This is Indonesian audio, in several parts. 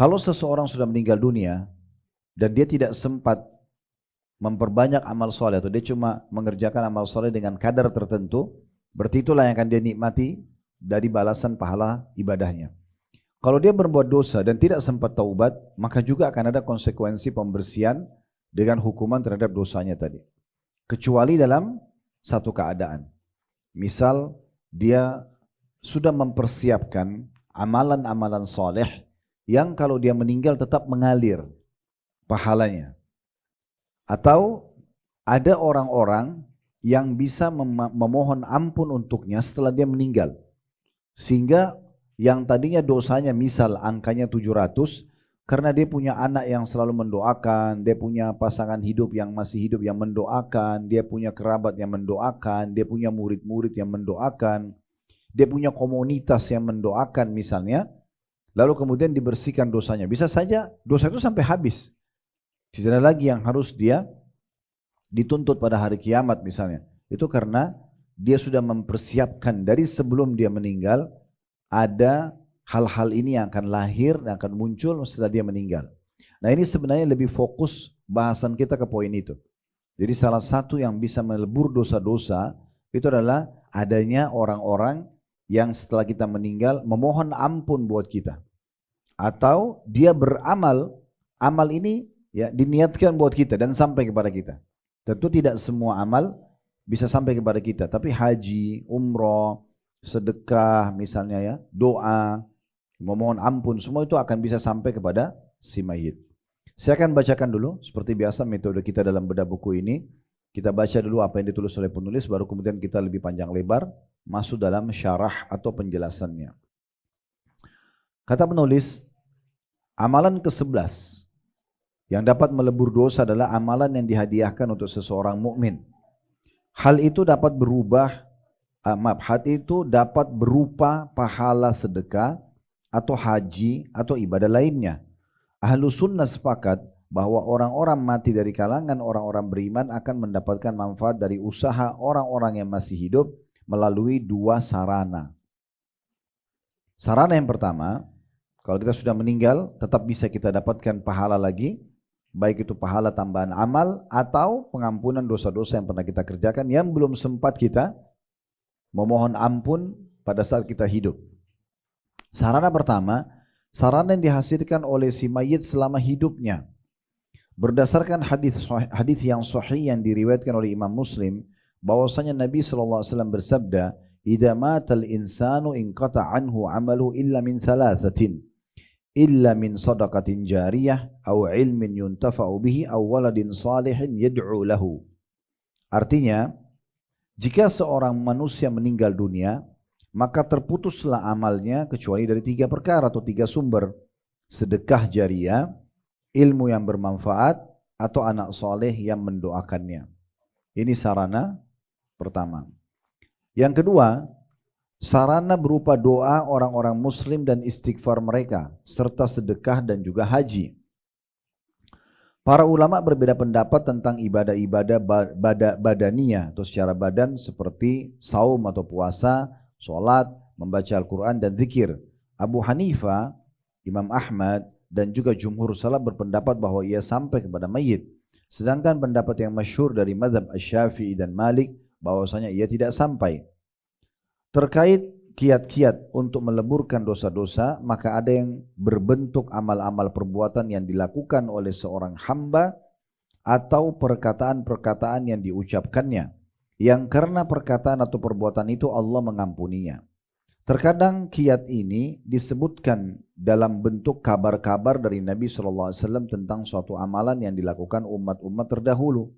Kalau seseorang sudah meninggal dunia dan dia tidak sempat memperbanyak amal soleh atau dia cuma mengerjakan amal soleh dengan kadar tertentu, berarti itulah yang akan dia nikmati dari balasan pahala ibadahnya. Kalau dia berbuat dosa dan tidak sempat taubat, maka juga akan ada konsekuensi pembersihan dengan hukuman terhadap dosanya tadi. Kecuali dalam satu keadaan. Misal dia sudah mempersiapkan amalan-amalan soleh yang kalau dia meninggal tetap mengalir pahalanya. Atau ada orang-orang yang bisa memohon ampun untuknya setelah dia meninggal. Sehingga yang tadinya dosanya misal angkanya 700, karena dia punya anak yang selalu mendoakan, dia punya pasangan hidup yang masih hidup yang mendoakan, dia punya kerabat yang mendoakan, dia punya murid-murid yang mendoakan, dia punya komunitas yang mendoakan misalnya, lalu kemudian dibersihkan dosanya. Bisa saja dosa itu sampai habis. Tidak ada lagi yang harus dia dituntut pada hari kiamat misalnya. Itu karena dia sudah mempersiapkan dari sebelum dia meninggal, ada hal-hal ini yang akan lahir dan akan muncul setelah dia meninggal. Nah ini sebenarnya lebih fokus bahasan kita ke poin itu. Jadi salah satu yang bisa melebur dosa-dosa itu adalah adanya orang-orang yang setelah kita meninggal memohon ampun buat kita. Atau dia beramal, amal ini ya diniatkan buat kita dan sampai kepada kita. Tentu tidak semua amal bisa sampai kepada kita, tapi haji, umroh, sedekah misalnya ya, doa, memohon ampun, semua itu akan bisa sampai kepada si mayit. Saya akan bacakan dulu, seperti biasa metode kita dalam bedah buku ini. Kita baca dulu apa yang ditulis oleh penulis, baru kemudian kita lebih panjang lebar masuk dalam syarah atau penjelasannya. Kata penulis, amalan ke-11 yang dapat melebur dosa adalah amalan yang dihadiahkan untuk seseorang mukmin. Hal itu dapat dapat berupa pahala sedekah atau haji atau ibadah lainnya. Ahlu sunnah sepakat bahwa orang-orang mati dari kalangan orang-orang beriman akan mendapatkan manfaat dari usaha orang-orang yang masih hidup melalui dua sarana. Sarana yang pertama, kalau kita sudah meninggal tetap bisa kita dapatkan pahala lagi, baik itu pahala tambahan amal atau pengampunan dosa-dosa yang pernah kita kerjakan yang belum sempat kita memohon ampun pada saat kita hidup. Sarana pertama, sarana yang dihasilkan oleh si mayit selama hidupnya. Berdasarkan hadis yang sahih yang diriwayatkan oleh Imam Muslim, bahwasanya Nabi SAW bersabda, "Idza matal insanu inqata anhu amalu illa min thalathatin, illa min sadaqatin jariyah, aw ilmin yuntafa'u bihi, aw waladin salihin yad'u lahu." Artinya, jika seorang manusia meninggal dunia, maka terputuslah amalnya kecuali dari 3 perkara atau 3 sumber: sedekah jariah, ilmu yang bermanfaat, atau anak soleh yang mendoakannya. Ini sarana pertama. Yang kedua, sarana berupa doa orang-orang muslim dan istighfar mereka, serta sedekah dan juga haji. Para ulama berbeda pendapat tentang ibadah-ibadah badaniyah atau secara badan seperti saum atau puasa, sholat, membaca Al-Quran dan zikir. Abu Hanifah, Imam Ahmad dan juga jumhur salaf berpendapat bahwa ia sampai kepada mayit. Sedangkan pendapat yang masyhur dari mazhab Asy-Syafi'i dan Malik bahwasanya ia tidak sampai. Terkait kiat-kiat untuk meleburkan dosa-dosa, maka ada yang berbentuk amal-amal perbuatan yang dilakukan oleh seorang hamba atau perkataan-perkataan yang diucapkannya, yang karena perkataan atau perbuatan itu Allah mengampuninya. Terkadang kiat ini disebutkan dalam bentuk kabar-kabar dari Nabi SAW tentang suatu amalan yang dilakukan umat-umat terdahulu.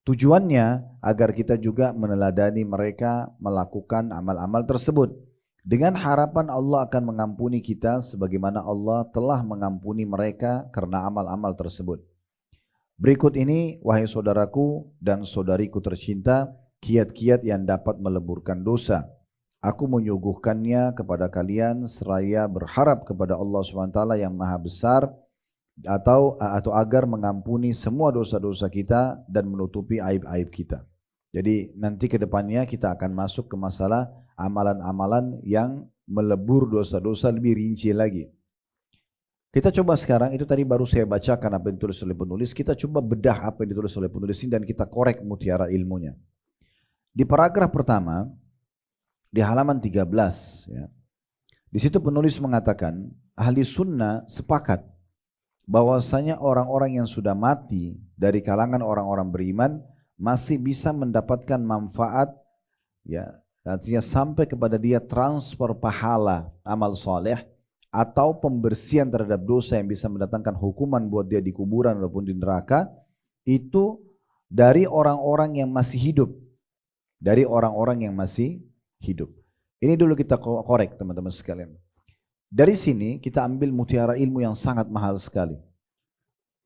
Tujuannya agar kita juga meneladani mereka melakukan amal-amal tersebut, dengan harapan Allah akan mengampuni kita sebagaimana Allah telah mengampuni mereka karena amal-amal tersebut. Berikut ini, wahai saudaraku dan saudariku tercinta, kiat-kiat yang dapat meleburkan dosa. Aku menyuguhkannya kepada kalian seraya berharap kepada Allah SWT yang maha besar atau agar mengampuni semua dosa-dosa kita dan menutupi aib-aib kita. Jadi nanti ke depannya kita akan masuk ke masalah amalan-amalan yang melebur dosa-dosa lebih rinci lagi. Kita coba sekarang, itu tadi baru saya bacakan apa yang ditulis oleh penulis, kita coba bedah apa yang ditulis oleh penulis ini dan kita korek mutiara ilmunya. Di paragraf pertama, di halaman 13, ya, di situ penulis mengatakan, ahli sunnah sepakat bahwasanya orang-orang yang sudah mati dari kalangan orang-orang beriman masih bisa mendapatkan manfaat, ya, artinya sampai kepada dia transfer pahala amal soleh atau pembersihan terhadap dosa yang bisa mendatangkan hukuman buat dia di kuburan ataupun di neraka, itu dari orang-orang yang masih hidup, dari orang-orang yang masih hidup. Ini dulu kita korek teman-teman sekalian. Dari sini kita ambil mutiara ilmu yang sangat mahal sekali.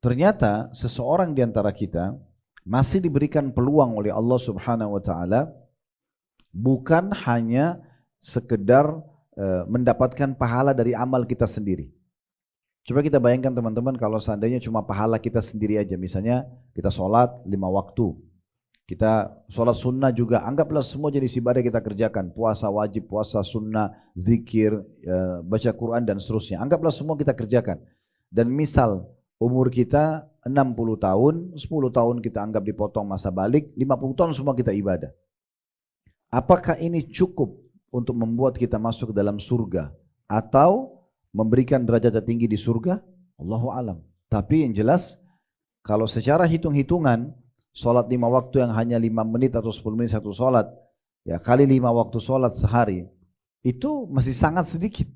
Ternyata seseorang di antara kita masih diberikan peluang oleh Allah Subhanahu wa taala bukan hanya sekedar mendapatkan pahala dari amal kita sendiri. Coba kita bayangkan teman-teman kalau seandainya cuma pahala kita sendiri aja, misalnya kita sholat 5 waktu, kita sholat sunnah juga, anggaplah semua jenis ibadah kita kerjakan, puasa wajib, puasa sunnah, zikir, baca Quran dan seterusnya, anggaplah semua kita kerjakan. Dan misal umur kita 60 tahun, 10 tahun kita anggap dipotong masa balik, 50 tahun semua kita ibadah. Apakah ini cukup untuk membuat kita masuk ke dalam surga atau memberikan derajat tertinggi di surga? Allahu alam. Tapi yang jelas kalau secara hitung-hitungan sholat 5 waktu yang hanya 5 menit atau 10 menit satu sholat, ya kali 5 waktu sholat sehari, itu masih sangat sedikit.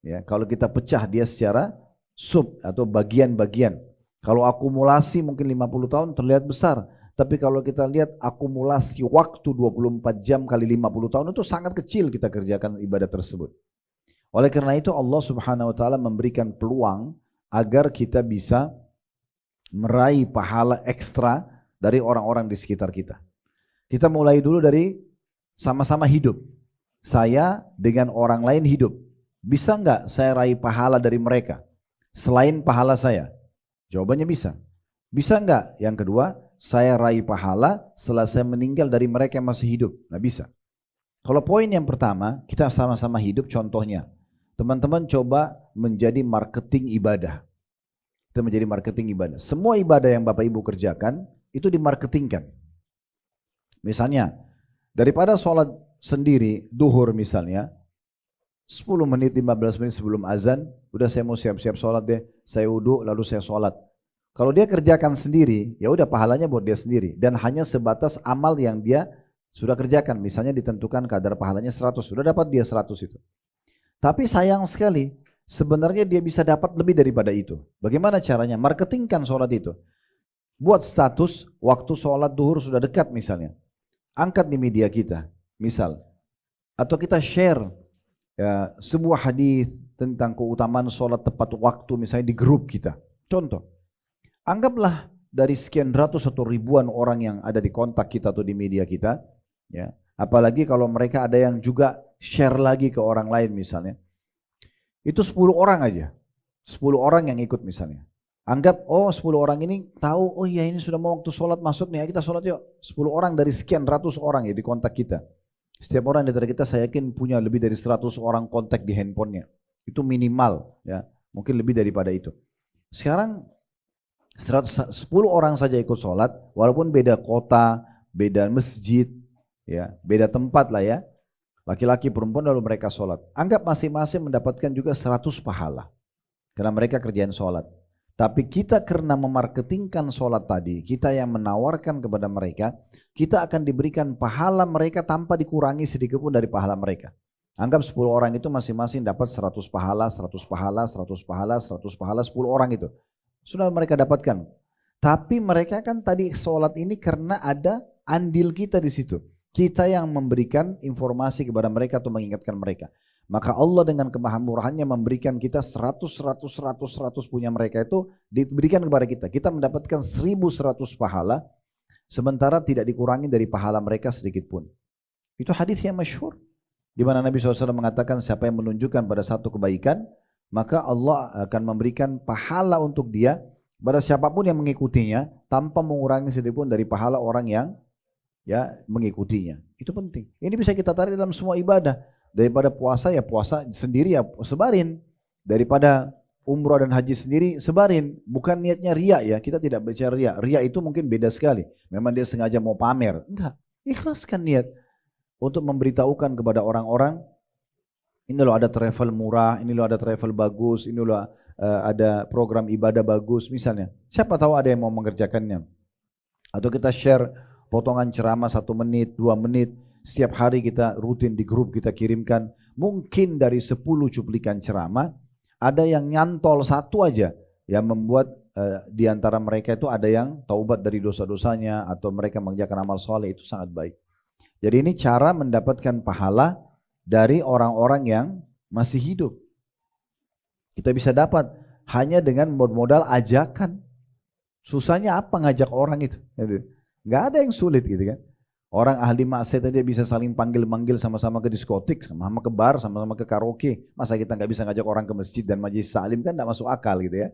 Ya, kalau kita pecah dia secara sub atau bagian-bagian. Kalau akumulasi mungkin 50 tahun terlihat besar. Tapi kalau kita lihat akumulasi waktu 24 jam kali 50 tahun itu sangat kecil kita kerjakan ibadah tersebut. Oleh karena itu Allah Subhanahu wa taala memberikan peluang agar kita bisa meraih pahala ekstra dari orang-orang di sekitar kita. Kita mulai dulu dari sama-sama hidup. Saya dengan orang lain hidup. Bisa enggak saya raih pahala dari mereka selain pahala saya? Jawabannya bisa. Bisa enggak? Yang kedua, saya raih pahala setelah saya meninggal dari mereka yang masih hidup? Nah bisa. Kalau poin yang pertama, kita sama-sama hidup, contohnya, teman-teman coba menjadi marketing ibadah. Kita menjadi marketing ibadah. Semua ibadah yang Bapak Ibu kerjakan, itu dimarketingkan. Misalnya, daripada sholat sendiri, duhur misalnya, 10 menit, 15 menit sebelum azan, udah saya mau siap-siap sholat deh, saya wudhu lalu saya sholat. Kalau dia kerjakan sendiri, ya udah pahalanya buat dia sendiri dan hanya sebatas amal yang dia sudah kerjakan. Misalnya ditentukan kadar pahalanya 100, sudah dapat dia 100 itu. Tapi sayang sekali, sebenarnya dia bisa dapat lebih daripada itu. Bagaimana caranya? Marketingkan sholat itu. Buat status waktu sholat duhur sudah dekat misalnya. Angkat di media kita, misal. Atau kita share ya, sebuah hadis tentang keutamaan sholat tepat waktu misalnya di grup kita. Contoh. Anggaplah dari sekian ratus atau ribuan orang yang ada di kontak kita atau di media kita, ya, apalagi kalau mereka ada yang juga share lagi ke orang lain misalnya, itu 10 orang aja, 10 orang yang ikut misalnya. Anggap, oh 10 orang ini tahu, oh iya ini sudah mau waktu sholat masuk nih, kita sholat yuk. 10 orang dari sekian ratus orang ya di kontak kita. Setiap orang di antara kita saya yakin punya lebih dari 100 orang kontak di handphonenya. Itu minimal, ya, mungkin lebih daripada itu. Sekarang 10 orang saja ikut sholat, walaupun beda kota, beda masjid, ya, beda tempat lah ya, laki-laki perempuan lalu mereka sholat. Anggap masing-masing mendapatkan juga 100 pahala, karena mereka kerjain sholat. Tapi kita karena memarketingkan sholat tadi, kita yang menawarkan kepada mereka, kita akan diberikan pahala mereka tanpa dikurangi sedikit pun dari pahala mereka. Anggap 10 orang itu masing-masing dapat 100 pahala, 100 pahala, 100 pahala, 100 pahala, 10 orang itu. Sudah mereka dapatkan. Tapi mereka kan tadi sholat ini karena ada andil kita di situ. Kita yang memberikan informasi kepada mereka atau mengingatkan mereka. Maka Allah dengan kemahamurahannya memberikan kita 100 punya mereka itu diberikan kepada kita. Kita mendapatkan 1100 pahala, sementara tidak dikurangi dari pahala mereka sedikit pun. Itu hadis yang masyhur, di mana Nabi SAW mengatakan siapa yang menunjukkan pada satu kebaikan, maka Allah akan memberikan pahala untuk dia pada siapapun yang mengikutinya tanpa mengurangi sedikitpun dari pahala orang yang ya mengikutinya. Itu penting. Ini bisa kita tarik dalam semua ibadah. Daripada puasa ya puasa sendiri ya sebarin. Daripada umrah dan haji sendiri, sebarin. Bukan niatnya riya ya, kita tidak bicara riya. Riya itu mungkin beda sekali. Memang dia sengaja mau pamer. Enggak, ikhlaskan niat untuk memberitahukan kepada orang-orang, ini loh ada travel murah, ini loh ada travel bagus, ini loh ada program ibadah bagus misalnya. Siapa tahu ada yang mau mengerjakannya. Atau kita share potongan ceramah 1 menit, 2 menit, setiap hari kita rutin di grup kita kirimkan. Mungkin dari 10 cuplikan ceramah, ada yang nyantol 1 aja yang membuat di antara mereka itu ada yang taubat dari dosa-dosanya atau mereka mengerjakan amal soleh, itu sangat baik. Jadi ini cara mendapatkan pahala dari orang-orang yang masih hidup. Kita bisa dapat hanya dengan modal ajakan. Susahnya apa ngajak orang itu? Nggak ada yang sulit gitu kan. Orang ahli maksiat aja bisa saling panggil-manggil sama-sama ke diskotik, sama-sama ke bar, sama-sama ke karaoke. Masa kita nggak bisa ngajak orang ke masjid dan majelis taklim, kan nggak masuk akal gitu ya.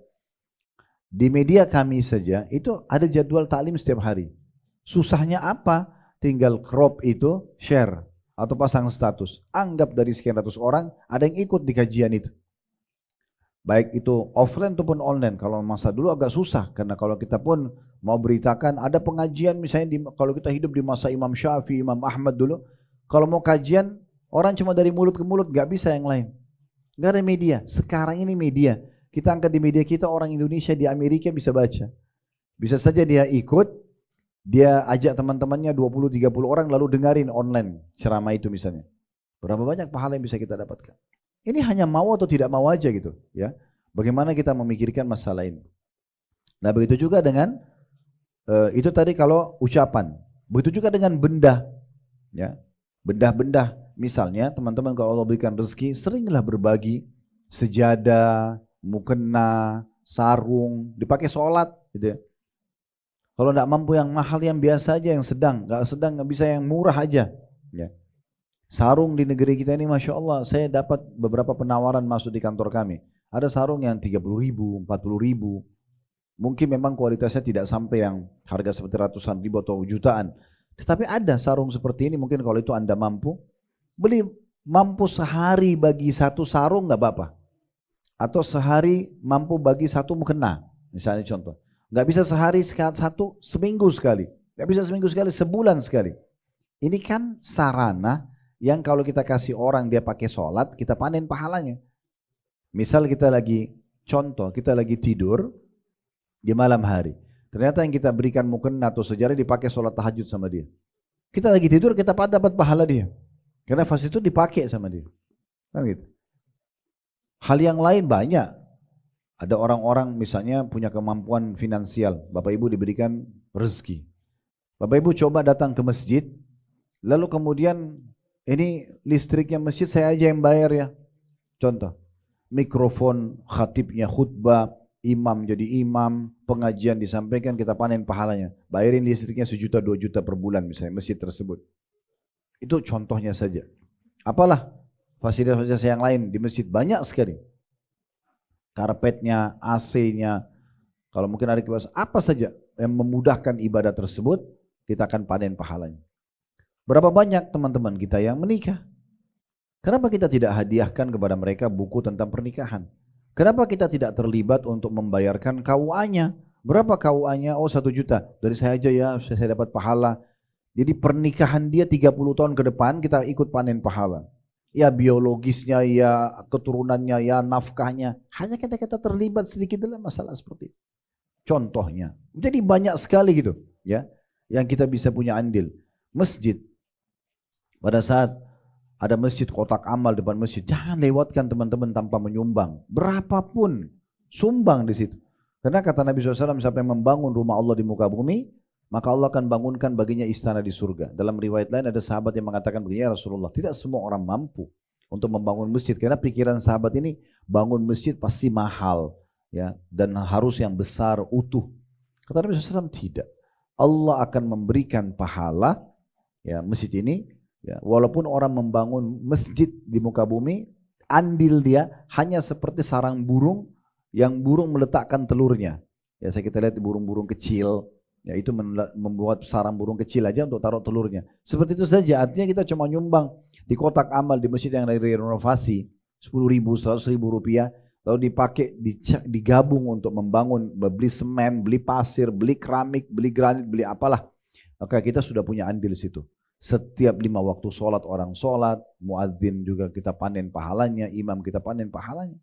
Di media kami saja itu ada jadwal taklim setiap hari. Susahnya apa? Tinggal crop itu, share atau pasang status. Anggap dari sekian ratus orang ada yang ikut di kajian itu. Baik itu offline ataupun online. Kalau masa dulu agak susah, karena kalau kita pun mau beritakan ada pengajian misalnya kalau kita hidup di masa Imam Syafi'i, Imam Ahmad dulu, kalau mau kajian orang cuma dari mulut ke mulut, gak bisa yang lain. Gak ada media. Sekarang ini media. Kita angkat di media kita, orang Indonesia di Amerika bisa baca. Bisa saja dia ikut, dia ajak teman-temannya 20-30 orang lalu dengarin online ceramah itu misalnya. Berapa banyak pahala yang bisa kita dapatkan. Ini hanya mau atau tidak mau aja gitu ya. Bagaimana kita memikirkan masalah ini. Nah begitu juga dengan itu tadi kalau ucapan. Begitu juga dengan benda ya. Benda-benda misalnya teman-teman kalau Allah berikan rezeki, seringlah berbagi sejadah, mukena, sarung, dipakai sholat gitu ya. Kalau tidak mampu yang mahal, yang biasa aja, yang sedang, nggak bisa yang murah aja ya. Sarung di negeri kita ini Masya Allah, saya dapat beberapa penawaran masuk di kantor kami. Ada sarung yang 30.000, 40.000. Mungkin memang kualitasnya tidak sampai yang harga seperti ratusan ribu atau jutaan. Tetapi ada sarung seperti ini, mungkin kalau itu Anda mampu, beli, mampu sehari bagi 1 sarung nggak apa-apa. Atau sehari mampu bagi 1 mukena, misalnya contoh. Nggak bisa sehari 1, seminggu sekali. Nggak bisa seminggu sekali, sebulan sekali. Ini kan sarana yang kalau kita kasih orang dia pakai sholat, kita panen pahalanya. Misal kita lagi, contoh, kita lagi tidur di malam hari. Ternyata yang kita berikan mukena atau sejarah dipakai sholat tahajud sama dia. Kita lagi tidur, kita dapat pahala dia. Karena fase itu dipakai sama dia. Kan gitu. Hal yang lain banyak. Ada orang-orang misalnya punya kemampuan finansial. Bapak Ibu diberikan rezeki. Bapak Ibu coba datang ke masjid, lalu kemudian ini listriknya masjid saya aja yang bayar ya. Contoh, mikrofon khatibnya khutbah, imam jadi imam, pengajian disampaikan, kita panen pahalanya. Bayarin listriknya 1 juta 2 juta per bulan misalnya masjid tersebut. Itu contohnya saja. Apalah fasilitas-fasilitas yang lain di masjid banyak sekali. Karpetnya, AC-nya, kalau mungkin ada kipas, apa saja yang memudahkan ibadah tersebut, kita akan panen pahalanya. Berapa banyak teman-teman kita yang menikah? Kenapa kita tidak hadiahkan kepada mereka buku tentang pernikahan? Kenapa kita tidak terlibat untuk membayarkan KUA-nya? Berapa KUA-nya? Oh 1 juta. Dari saya aja ya, saya dapat pahala. Jadi pernikahan dia 30 tahun ke depan kita ikut panen pahala. Ya biologisnya, ya keturunannya, ya nafkahnya. Hanya kita terlibat sedikit dalam masalah seperti itu. Contohnya. Jadi banyak sekali gitu ya yang kita bisa punya andil. Masjid. Pada saat ada masjid, kotak amal depan masjid, jangan lewatkan teman-teman tanpa menyumbang. Berapapun, sumbang di situ. Karena kata Nabi SAW, siapa yang membangun rumah Allah di muka bumi, maka Allah akan bangunkan baginya istana di surga. Dalam riwayat lain ada sahabat yang mengatakan begini, ya Rasulullah, tidak semua orang mampu untuk membangun masjid. Karena pikiran sahabat ini, bangun masjid pasti mahal, ya, dan harus yang besar, utuh. Kata Nabi SAW, tidak. Allah akan memberikan pahala, ya, masjid ini. Ya, walaupun orang membangun masjid di muka bumi, andil dia hanya seperti sarang burung yang burung meletakkan telurnya. Ya, kita lihat burung-burung kecil, ya itu membuat sarang burung kecil aja untuk taruh telurnya. Seperti itu saja, artinya kita cuma nyumbang di kotak amal di masjid yang dari renovasi 10.000, 100.000 rupiah, lalu dipakai, digabung untuk membangun, beli semen, beli pasir, beli keramik, beli granit, beli apalah, maka kita sudah punya andil situ. Setiap 5 waktu sholat orang sholat, muadzin juga kita panen pahalanya, imam kita panen pahalanya.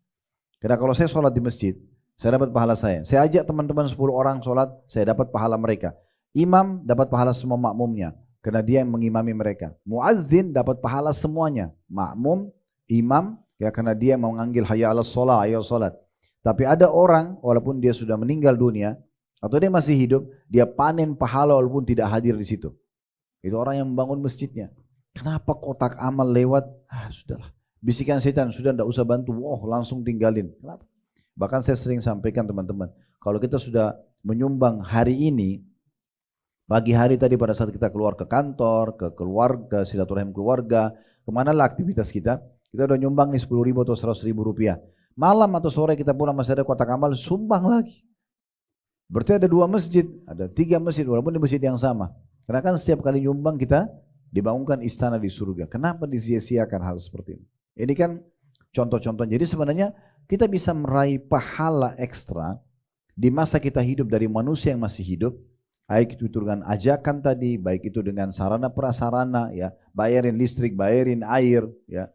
Karena kalau saya sholat di masjid, saya dapat pahala saya. Saya ajak teman-teman 10 orang sholat, saya dapat pahala mereka. Imam dapat pahala semua makmumnya, karena dia yang mengimami mereka. Muadzin dapat pahala semuanya, makmum, imam, ya karena dia mau menganggil hayya 'alas shalah, ayo sholat. Tapi ada orang, walaupun dia sudah meninggal dunia, atau dia masih hidup, dia panen pahala walaupun tidak hadir di situ. Itu orang yang membangun masjidnya. Kenapa kotak amal lewat? Sudahlah. Bisikan setan, sudah tidak usah bantu. Langsung tinggalin. Kenapa? Bahkan saya sering sampaikan teman-teman, kalau kita sudah menyumbang hari ini, pagi hari tadi pada saat kita keluar ke kantor, ke keluarga, silaturahim keluarga, kemanalah aktivitas kita udah nyumbang nih 10.000 atau 100.000 rupiah. Malam atau sore kita pulang masih ada kotak amal, sumbang lagi. Berarti ada 2 masjid, ada 3 masjid, walaupun di masjid yang sama. Karena kan setiap kali nyumbang kita dibangunkan istana di surga. Kenapa disia-siakan hal seperti ini? Ini kan contoh-contoh. Jadi sebenarnya kita bisa meraih pahala ekstra di masa kita hidup dari manusia yang masih hidup. Baik itu dengan ajakan tadi, baik itu dengan sarana prasarana, ya, bayarin listrik, bayarin air, ya,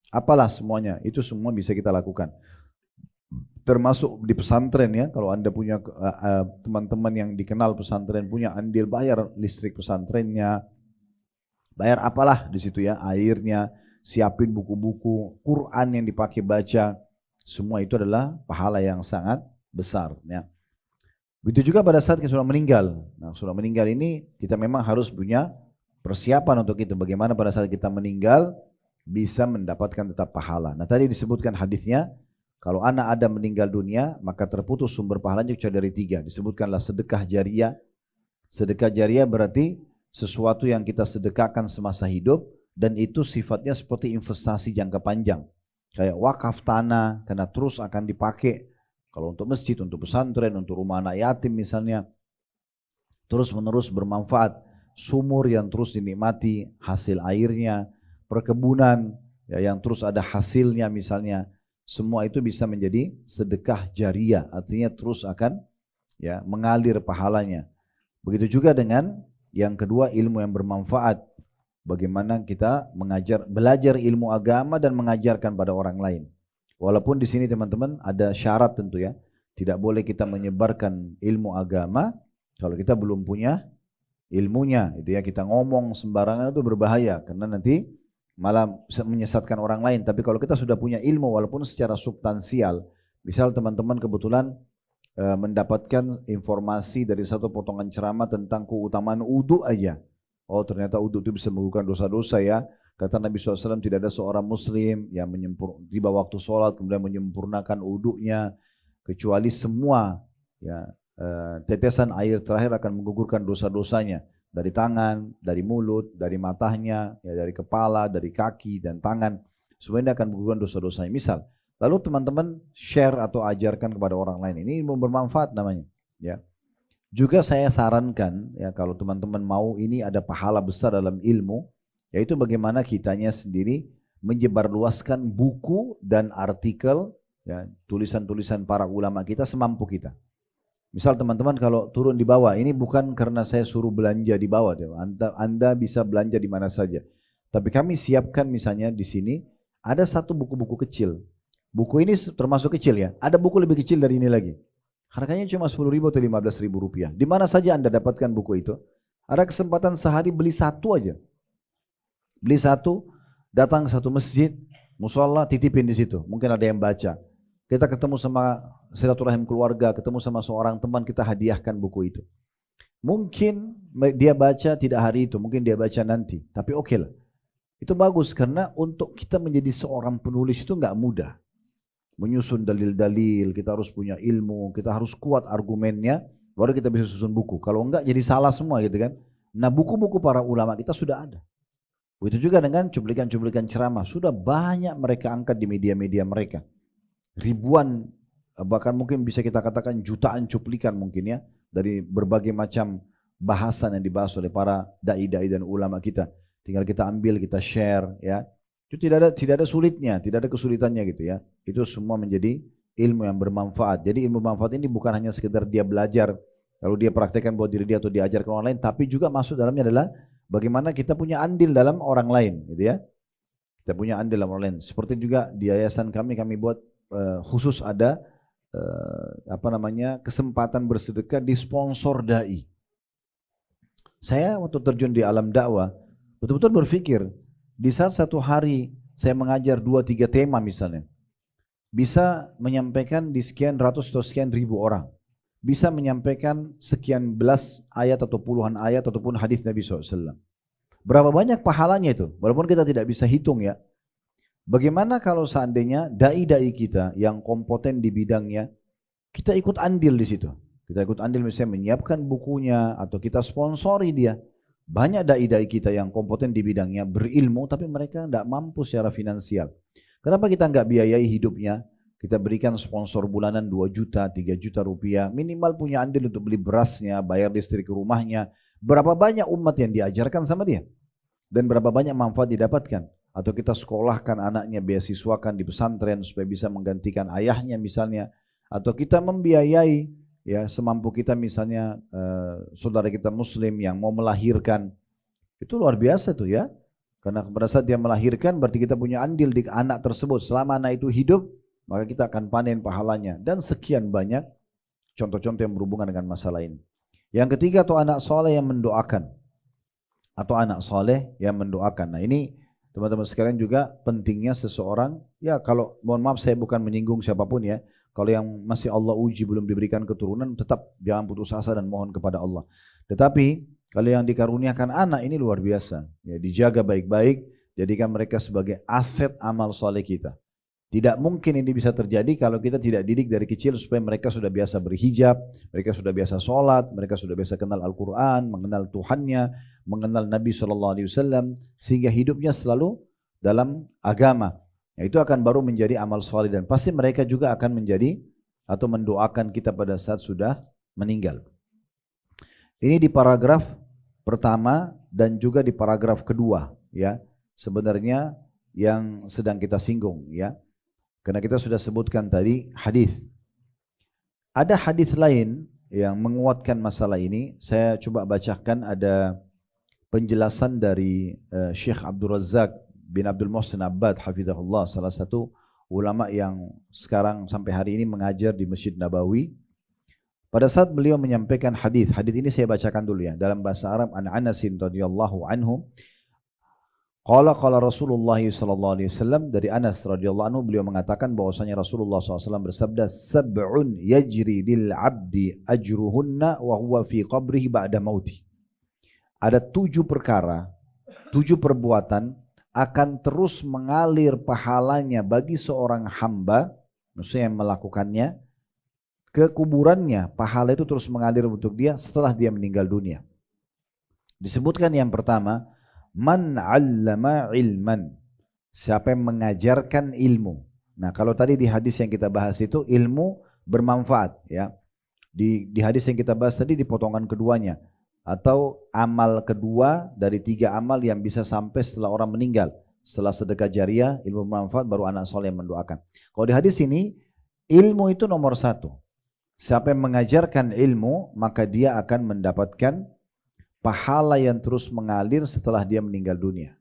apalah semuanya. Itu semua bisa kita lakukan. Termasuk di pesantren ya, kalau Anda punya teman-teman yang dikenal pesantren punya andil, bayar listrik pesantrennya, bayar apalah di situ ya, airnya, siapin buku-buku, Quran yang dipakai baca, semua itu adalah pahala yang sangat besar ya. Begitu juga pada saat kita sudah meninggal. Nah, sudah meninggal ini kita memang harus punya persiapan untuk itu. Bagaimana pada saat kita meninggal bisa mendapatkan tetap pahala. Nah, tadi disebutkan hadisnya, kalau anak Adam meninggal dunia, maka terputus sumber pahalanya kecuali dari 3. Disebutkanlah sedekah jariah. Sedekah jariah berarti sesuatu yang kita sedekahkan semasa hidup, dan itu sifatnya seperti investasi jangka panjang. Kayak wakaf tanah, karena terus akan dipakai. Kalau untuk masjid, untuk pesantren, untuk rumah anak yatim misalnya, terus menerus bermanfaat. Sumur yang terus dinikmati, hasil airnya, perkebunan ya, yang terus ada hasilnya misalnya. Semua itu bisa menjadi sedekah jariah, artinya terus akan ya mengalir pahalanya. Begitu juga dengan yang kedua, ilmu yang bermanfaat. Bagaimana kita belajar ilmu agama dan mengajarkan pada orang lain. Walaupun di sini teman-teman ada syarat tentu ya, tidak boleh kita menyebarkan ilmu agama kalau kita belum punya ilmunya. Itu ya, kita ngomong sembarangan itu berbahaya karena nanti malah menyesatkan orang lain. Tapi kalau kita sudah punya ilmu walaupun secara substansial, misal teman-teman kebetulan mendapatkan informasi dari satu potongan ceramah tentang keutamaan wudu aja. Oh ternyata wudu itu bisa menggugurkan dosa-dosa ya. Kata Nabi SAW, tidak ada seorang muslim yang tiba waktu sholat kemudian menyempurnakan wudunya, kecuali semua ya, tetesan air terakhir akan menggugurkan dosa-dosanya. Dari tangan, dari mulut, dari matanya, ya, dari kepala, dari kaki dan tangan, semuanya akan menggugurkan dosa-dosanya. Misal, lalu teman-teman share atau ajarkan kepada orang lain, ini ilmu bermanfaat namanya. Ya. Juga saya sarankan, ya kalau teman-teman mau, ini ada pahala besar dalam ilmu, yaitu bagaimana kitanya sendiri menyebarluaskan buku dan artikel, ya, tulisan-tulisan para ulama kita semampu kita. Misal teman-teman kalau turun di bawah, ini bukan karena saya suruh belanja di bawah, Anda bisa belanja di mana saja. Tapi kami siapkan misalnya di sini ada satu buku-buku kecil. Buku ini termasuk kecil ya. Ada buku lebih kecil dari ini lagi. Harganya cuma 10.000 atau 15.000 rupiah. Di mana saja Anda dapatkan buku itu. Ada kesempatan sehari beli satu aja. Beli satu, datang ke satu masjid, musola, titipin di situ. Mungkin ada yang baca. Kita ketemu sama silaturahim keluarga, ketemu sama seorang teman, kita hadiahkan buku itu. Mungkin dia baca tidak hari itu, mungkin dia baca nanti, tapi oke lah. Itu bagus karena untuk kita menjadi seorang penulis itu nggak mudah. Menyusun dalil-dalil, kita harus punya ilmu, kita harus kuat argumennya, baru kita bisa susun buku. Kalau enggak jadi salah semua gitu kan. Nah buku-buku para ulama kita sudah ada. Begitu juga dengan cuplikan-cuplikan ceramah, sudah banyak mereka angkat di media-media mereka. Ribuan, bahkan mungkin bisa kita katakan jutaan cuplikan mungkin ya, dari berbagai macam bahasan yang dibahas oleh para dai-dai dan ulama kita. Tinggal kita ambil, kita share ya. Itu tidak ada sulitnya, tidak ada kesulitannya gitu ya. Itu semua menjadi ilmu yang bermanfaat. Jadi ilmu bermanfaat ini bukan hanya sekedar dia belajar, lalu dia praktekkan buat diri dia atau diajarkan orang lain, tapi juga masuk dalamnya adalah bagaimana kita punya andil dalam orang lain, gitu ya. Kita punya andil dalam orang lain. Seperti juga di yayasan kami buat khusus ada kesempatan bersedekah di sponsor dai. Saya waktu terjun di alam dakwah betul-betul berpikir di saat satu hari saya mengajar 2-3 tema misalnya, bisa menyampaikan di sekian ratus atau sekian ribu orang, bisa menyampaikan sekian belas ayat atau puluhan ayat ataupun hadis Nabi SAW. Berapa banyak pahalanya itu? Walaupun kita tidak bisa hitung ya. Bagaimana kalau seandainya dai-dai kita yang kompeten di bidangnya, kita ikut andil di situ. Kita ikut andil misalnya menyiapkan bukunya atau kita sponsori dia. Banyak dai-dai kita yang kompeten di bidangnya, berilmu tapi mereka tidak mampu secara finansial. Kenapa kita nggak biayai hidupnya? Kita berikan sponsor bulanan 2 juta, 3 juta rupiah. Minimal punya andil untuk beli berasnya, bayar listrik rumahnya. Berapa banyak umat yang diajarkan sama dia? Dan berapa banyak manfaat didapatkan? Atau kita sekolahkan anaknya, beasiswakan di pesantren supaya bisa menggantikan ayahnya misalnya. Atau kita membiayai ya semampu kita misalnya saudara kita muslim yang mau melahirkan. Itu luar biasa tuh ya. Karena pada saat dia melahirkan berarti kita punya andil di anak tersebut. Selama anak itu hidup, maka kita akan panen pahalanya. Dan sekian banyak contoh-contoh yang berhubungan dengan masalah ini. Yang ketiga atau anak soleh yang mendoakan. Atau anak soleh yang mendoakan. Nah ini teman-teman sekalian juga pentingnya seseorang, ya kalau mohon maaf saya bukan menyinggung siapapun ya. Kalau yang masih Allah uji belum diberikan keturunan, tetap jangan putus asa dan mohon kepada Allah. Tetapi kalau yang dikaruniakan anak ini luar biasa. Ya, dijaga baik-baik, jadikan mereka sebagai aset amal soleh kita. Tidak mungkin ini bisa terjadi kalau kita tidak didik dari kecil supaya mereka sudah biasa berhijab, mereka sudah biasa sholat, mereka sudah biasa kenal Al-Quran, mengenal Tuhannya, mengenal Nabi SAW, sehingga hidupnya selalu dalam agama. Nah, itu akan baru menjadi amal soleh dan pasti mereka juga akan menjadi atau mendoakan kita pada saat sudah meninggal. Ini di paragraf pertama dan juga di paragraf kedua ya. Sebenarnya yang sedang kita singgung ya. Karena kita sudah sebutkan tadi hadis. Ada hadis lain yang menguatkan masalah ini. Saya coba bacakan ada penjelasan dari Syekh Abdul Razak bin Abdul Muhsin Abbad hafizahullah, salah satu ulama yang sekarang sampai hari ini mengajar di Masjid Nabawi. Pada saat beliau menyampaikan hadis ini saya bacakan dulu ya dalam bahasa Arab. An Anasin radhiyallahu anhu qala Rasulullah sallallahu alaihi wasallam, dari Anas radhiyallahu anhu beliau mengatakan bahwasanya Rasulullah SAW bersabda, sab'un yajri lil 'abdi ajruhunna wa huwa fi qabrihi ba'da mauti. Ada 7 perkara, 7 perbuatan akan terus mengalir pahalanya bagi seorang hamba, maksudnya yang melakukannya, ke kuburannya, pahala itu terus mengalir untuk dia setelah dia meninggal dunia. Disebutkan yang pertama, man 'allama ilman, siapa yang mengajarkan ilmu. Nah kalau tadi di hadis yang kita bahas itu ilmu bermanfaat ya. Di hadis yang kita bahas tadi di potongan keduanya, atau amal kedua dari 3 amal yang bisa sampai setelah orang meninggal. Setelah sedekah jariah, ilmu bermanfaat, baru anak soleh yang mendoakan. Kalau di hadis ini, ilmu itu nomor 1. Siapa yang mengajarkan ilmu, maka dia akan mendapatkan pahala yang terus mengalir setelah dia meninggal dunia.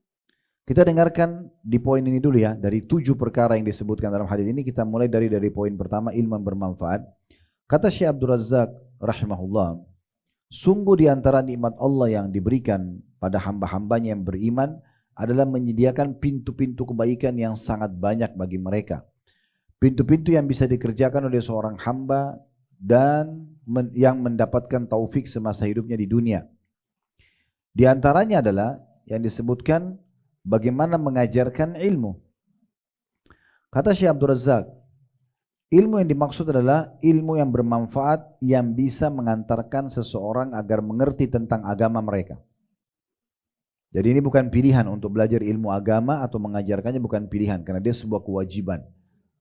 Kita dengarkan di poin ini dulu ya, dari 7 perkara yang disebutkan dalam hadis ini. Kita mulai dari poin pertama, ilmu yang bermanfaat. Kata Syekh Abdul Razak rahimahullah, sungguh di antara nikmat Allah yang diberikan pada hamba-hambanya yang beriman adalah menyediakan pintu-pintu kebaikan yang sangat banyak bagi mereka. Pintu-pintu yang bisa dikerjakan oleh seorang hamba dan yang mendapatkan taufik semasa hidupnya di dunia. Di antaranya adalah yang disebutkan bagaimana mengajarkan ilmu. Kata Syekh Abdul Razak, ilmu yang dimaksud adalah ilmu yang bermanfaat yang bisa mengantarkan seseorang agar mengerti tentang agama mereka. Jadi ini bukan pilihan untuk belajar ilmu agama atau mengajarkannya, bukan pilihan karena dia sebuah kewajiban.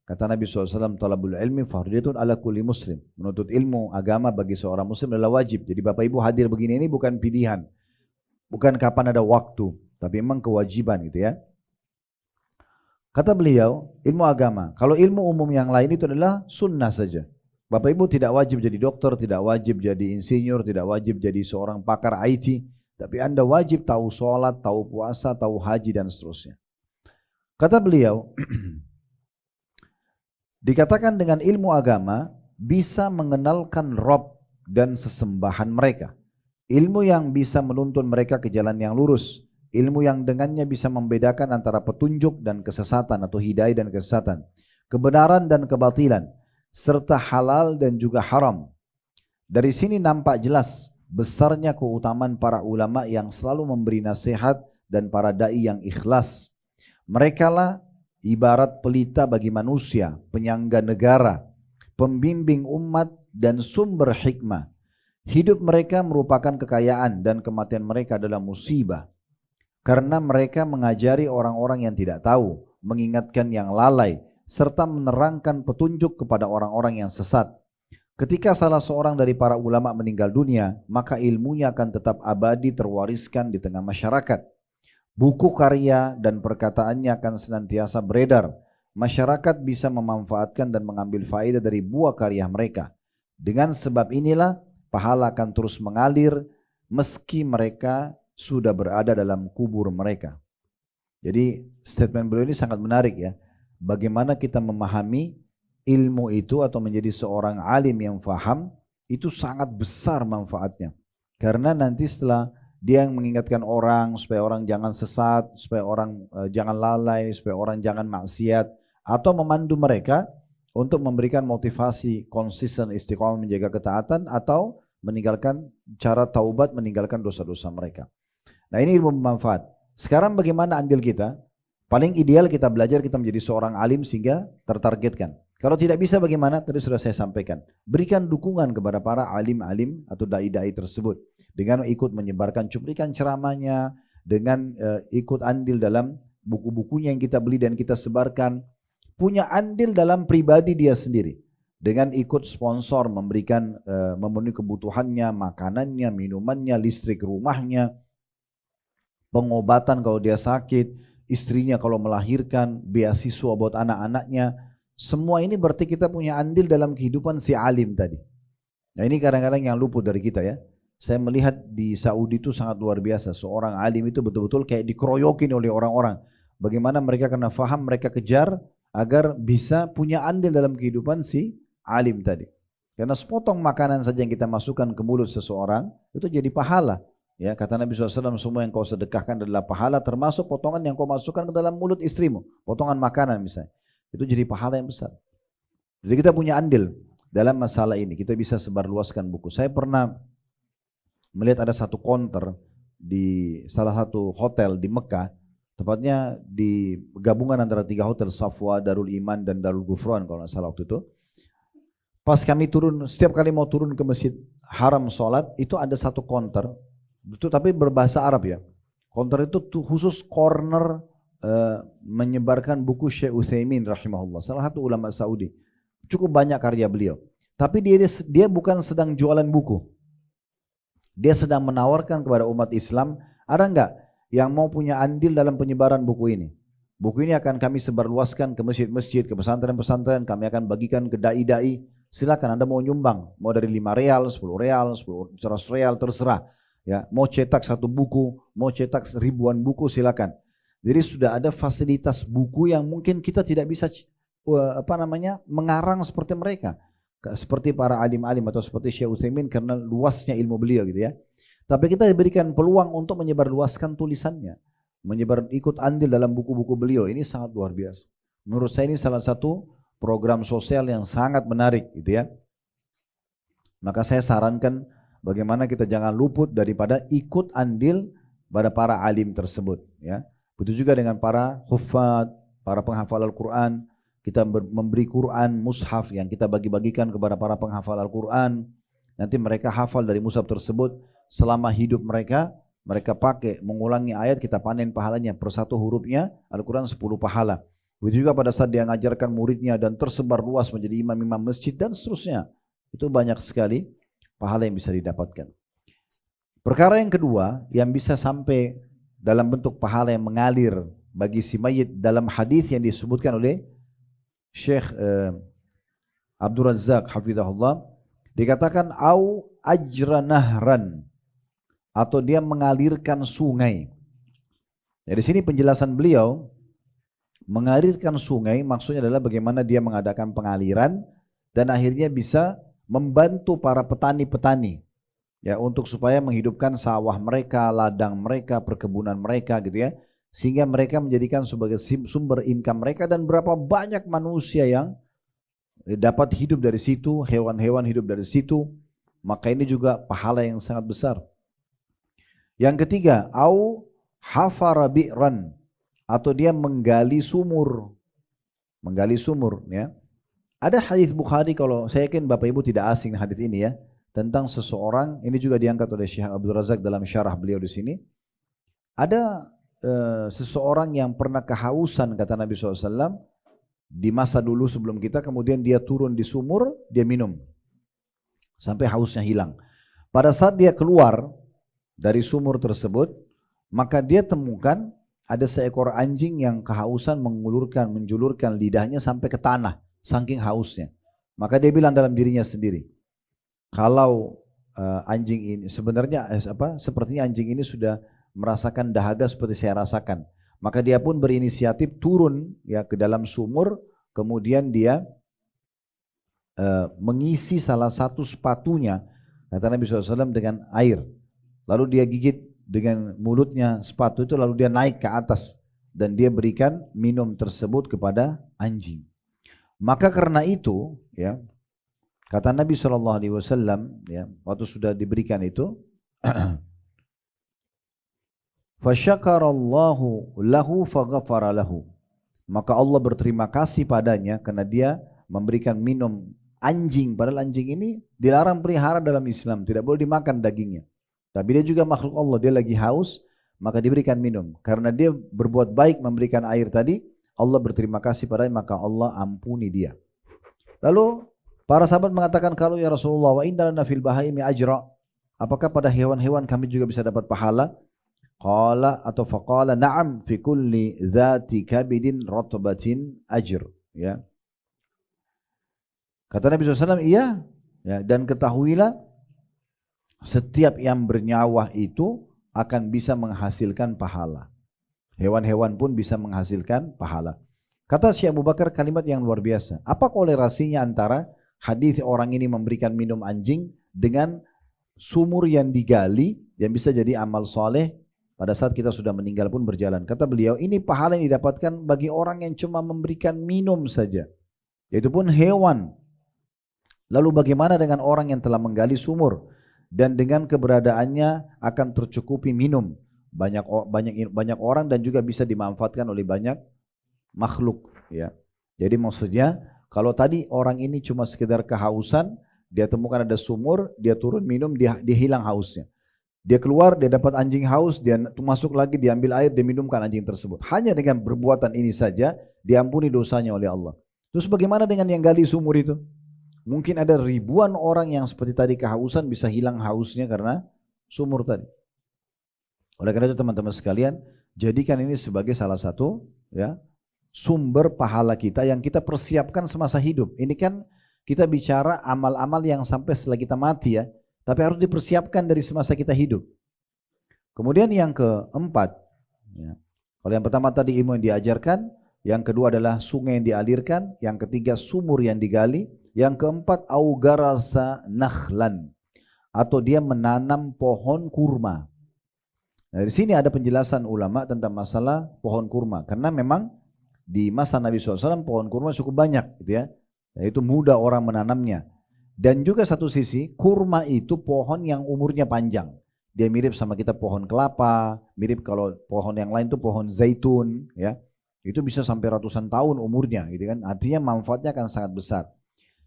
Kata Nabi SAW, talabul ilmi fardiyatun ala kulli muslim. Menuntut ilmu agama bagi seorang muslim adalah wajib. Jadi Bapak Ibu hadir begini ini bukan pilihan. Bukan kapan ada waktu, tapi memang kewajiban gitu ya. Kata beliau, ilmu agama. Kalau ilmu umum yang lain itu adalah sunnah saja. Bapak Ibu tidak wajib jadi dokter, tidak wajib jadi insinyur, tidak wajib jadi seorang pakar IT. Tapi Anda wajib tahu sholat, tahu puasa, tahu haji dan seterusnya. Kata beliau, dikatakan dengan ilmu agama bisa mengenalkan Rob dan sesembahan mereka. Ilmu yang bisa menuntun mereka ke jalan yang lurus. Ilmu yang dengannya bisa membedakan antara petunjuk dan kesesatan atau hidayah dan kesesatan. Kebenaran dan kebatilan. Serta halal dan juga haram. Dari sini nampak jelas besarnya keutamaan para ulama yang selalu memberi nasihat dan para da'i yang ikhlas. Merekalah ibarat pelita bagi manusia, penyangga negara, pembimbing umat dan sumber hikmah. Hidup mereka merupakan kekayaan dan kematian mereka adalah musibah. Karena mereka mengajari orang-orang yang tidak tahu, mengingatkan yang lalai, serta menerangkan petunjuk kepada orang-orang yang sesat. Ketika salah seorang dari para ulama meninggal dunia, maka ilmunya akan tetap abadi terwariskan di tengah masyarakat. Buku karya dan perkataannya akan senantiasa beredar. Masyarakat bisa memanfaatkan dan mengambil faedah dari buah karya mereka. Dengan sebab inilah, pahala akan terus mengalir meski mereka sudah berada dalam kubur mereka. Jadi statement beliau ini sangat menarik ya. Bagaimana kita memahami ilmu itu atau menjadi seorang alim yang faham, itu sangat besar manfaatnya. Karena nanti setelah dia yang mengingatkan orang supaya orang jangan sesat, supaya orang jangan lalai, supaya orang jangan maksiat, atau memandu mereka untuk memberikan motivasi konsisten istiqomah menjaga ketaatan atau meninggalkan cara taubat, meninggalkan dosa-dosa mereka. Nah ini ilmu bermanfaat. Sekarang bagaimana andil kita? Paling ideal kita belajar, kita menjadi seorang alim sehingga tertargetkan. Kalau tidak bisa bagaimana? Tadi sudah saya sampaikan. Berikan dukungan kepada para alim-alim atau dai-dai tersebut. Dengan ikut menyebarkan cuplikan ceramahnya, dengan ikut andil dalam buku-bukunya yang kita beli dan kita sebarkan. Punya andil dalam pribadi dia sendiri. Dengan ikut sponsor, memberikan memenuhi kebutuhannya, makanannya, minumannya, listrik rumahnya, pengobatan kalau dia sakit, istrinya kalau melahirkan, beasiswa buat anak-anaknya. Semua ini berarti kita punya andil dalam kehidupan si alim tadi. Nah ini kadang-kadang yang luput dari kita ya. Saya melihat di Saudi itu sangat luar biasa. Seorang alim itu betul-betul kayak dikeroyokin oleh orang-orang. Bagaimana mereka karena faham, mereka kejar agar bisa punya andil dalam kehidupan si alim tadi. Karena sepotong makanan saja yang kita masukkan ke mulut seseorang, itu jadi pahala. Ya, kata Nabi SAW, semua yang kau sedekahkan adalah pahala, termasuk potongan yang kau masukkan ke dalam mulut istrimu, potongan makanan misalnya, itu jadi pahala yang besar. Jadi kita punya andil dalam masalah ini, kita bisa sebarluaskan buku. Saya pernah melihat ada satu counter di salah satu hotel di Mekah, tepatnya di gabungan antara 3 hotel, Safwa, Darul Iman dan Darul Ghufran kalau nggak salah waktu itu. Pas kami turun, setiap kali mau turun ke Masjid Haram sholat, itu ada satu counter. Itu tapi berbahasa Arab ya. Counter itu khusus corner menyebarkan buku Syekh Utsaimin rahimahullah, salah satu ulama Saudi. Cukup banyak karya beliau. Tapi dia bukan sedang jualan buku. Dia sedang menawarkan kepada umat Islam, ada enggak yang mau punya andil dalam penyebaran buku ini? Buku ini akan kami sebarluaskan ke masjid-masjid, ke pesantren-pesantren, kami akan bagikan ke dai-dai. Silakan Anda mau nyumbang, mau dari 5 real, 10 real, 10 100 real, terserah. Ya, mau cetak satu buku, mau cetak ribuan buku silakan. Jadi sudah ada fasilitas buku yang mungkin kita tidak bisa mengarang seperti mereka, seperti para alim-alim atau seperti Syekh Utsaimin karena luasnya ilmu beliau gitu ya. Tapi kita diberikan peluang untuk menyebarluaskan tulisannya, ikut andil dalam buku-buku beliau. Ini sangat luar biasa. Menurut saya ini salah satu program sosial yang sangat menarik gitu ya. Maka saya sarankan bagaimana kita jangan luput daripada ikut andil pada para alim tersebut ya. Begitu juga dengan para huffaz, para penghafal Al-Quran. Kita memberi Quran, mushaf yang kita bagi-bagikan kepada para penghafal Al-Quran. Nanti mereka hafal dari mushaf tersebut selama hidup mereka. Mereka pakai, mengulangi ayat, kita panen pahalanya. Per satu hurufnya Al-Quran 10 pahala. Begitu juga pada saat dia mengajarkan muridnya dan tersebar luas menjadi imam-imam masjid dan seterusnya. Itu banyak sekali pahala yang bisa didapatkan. Perkara yang kedua yang bisa sampai dalam bentuk pahala yang mengalir bagi si mayit dalam hadis yang disebutkan oleh Syekh Abdul Razak hafizahullah, dikatakan au ajra nahran, atau dia mengalirkan sungai. Jadi sini penjelasan beliau, mengalirkan sungai maksudnya adalah bagaimana dia mengadakan pengaliran dan akhirnya bisa membantu para petani-petani ya untuk supaya menghidupkan sawah mereka, ladang mereka, perkebunan mereka gitu ya, sehingga mereka menjadikan sebagai sumber income mereka, dan berapa banyak manusia yang dapat hidup dari situ, hewan-hewan hidup dari situ, maka ini juga pahala yang sangat besar. Yang ketiga, au hafara bi'ran, atau dia menggali sumur. Menggali sumur ya. Ada hadis Bukhari, kalau saya yakin Bapak Ibu tidak asing hadis ini ya, tentang seseorang, ini juga diangkat oleh Syekh Abdul Razak dalam syarah beliau di sini. Ada seseorang yang pernah kehausan kata Nabi SAW di masa dulu sebelum kita, kemudian dia turun di sumur, dia minum sampai hausnya hilang. Pada saat dia keluar dari sumur tersebut, maka dia temukan ada seekor anjing yang kehausan menjulurkan lidahnya sampai ke tanah, saking hausnya. Maka dia bilang dalam dirinya sendiri, kalau anjing ini sebenarnya sepertinya anjing ini sudah merasakan dahaga seperti saya rasakan. Maka dia pun berinisiatif turun ya ke dalam sumur, kemudian dia mengisi salah satu sepatunya, kata Nabi SAW, dengan air. Lalu dia gigit dengan mulutnya sepatu itu, lalu dia naik ke atas dan dia berikan minum tersebut kepada anjing. Maka karena itu ya, kata Nabi SAW ya, waktu sudah diberikan itu fasyakarallahu lahu faghafara lahu, maka Allah berterima kasih padanya karena dia memberikan minum anjing, padahal anjing ini dilarang pelihara dalam Islam, tidak boleh dimakan dagingnya, tapi dia juga makhluk Allah, dia lagi haus, maka diberikan minum. Karena dia berbuat baik memberikan air tadi, Allah berterima kasih padanya, maka Allah ampuni dia. Lalu para sahabat mengatakan, kalau ya Rasulullah, wa inna lana fil bahaimi ajra, apakah pada hewan-hewan kami juga bisa dapat pahala? Qala atau faqala na'am fi kulli dhati kabidin ratbatin ajr, ya. Kata Nabi SAW, iya ya, dan ketahuilah setiap yang bernyawa itu akan bisa menghasilkan pahala. Hewan-hewan pun bisa menghasilkan pahala. Kata Syekh Abu Bakar kalimat yang luar biasa. Apa kolerasinya antara hadis orang ini memberikan minum anjing dengan sumur yang digali yang bisa jadi amal soleh pada saat kita sudah meninggal pun berjalan? Kata beliau, ini pahala yang didapatkan bagi orang yang cuma memberikan minum saja, yaitu pun hewan. Lalu bagaimana dengan orang yang telah menggali sumur dan dengan keberadaannya akan tercukupi minum banyak orang dan juga bisa dimanfaatkan oleh banyak makhluk ya. Jadi maksudnya kalau tadi orang ini cuma sekedar kehausan, dia temukan ada sumur, dia turun minum, dia hilang hausnya. Dia keluar, dia dapat anjing haus, dia masuk lagi, diambil air, dia minumkan anjing tersebut. Hanya dengan perbuatan ini saja diampuni dosanya oleh Allah. Terus bagaimana dengan yang gali sumur itu? Mungkin ada ribuan orang yang seperti tadi kehausan bisa hilang hausnya karena sumur tadi. Oleh karena itu teman-teman sekalian, jadikan ini sebagai salah satu ya sumber pahala kita yang kita persiapkan semasa hidup. Ini kan kita bicara amal-amal yang sampai setelah kita mati ya, tapi harus dipersiapkan dari semasa kita hidup. Kemudian yang keempat, ya, kalau yang pertama tadi ilmu yang diajarkan, yang kedua adalah sungai yang dialirkan, yang ketiga sumur yang digali, yang keempat augarasa nakhlan, atau dia menanam pohon kurma. Nah, di sini ada penjelasan ulama tentang masalah pohon kurma, karena memang di masa Nabi SAW pohon kurma cukup banyak, gitu ya. Itu mudah orang menanamnya. Dan juga satu sisi kurma itu pohon yang umurnya panjang. Dia mirip sama kita pohon kelapa, mirip kalau pohon yang lain itu pohon zaitun, ya. Itu bisa sampai ratusan tahun umurnya, gitu kan. Artinya manfaatnya akan sangat besar.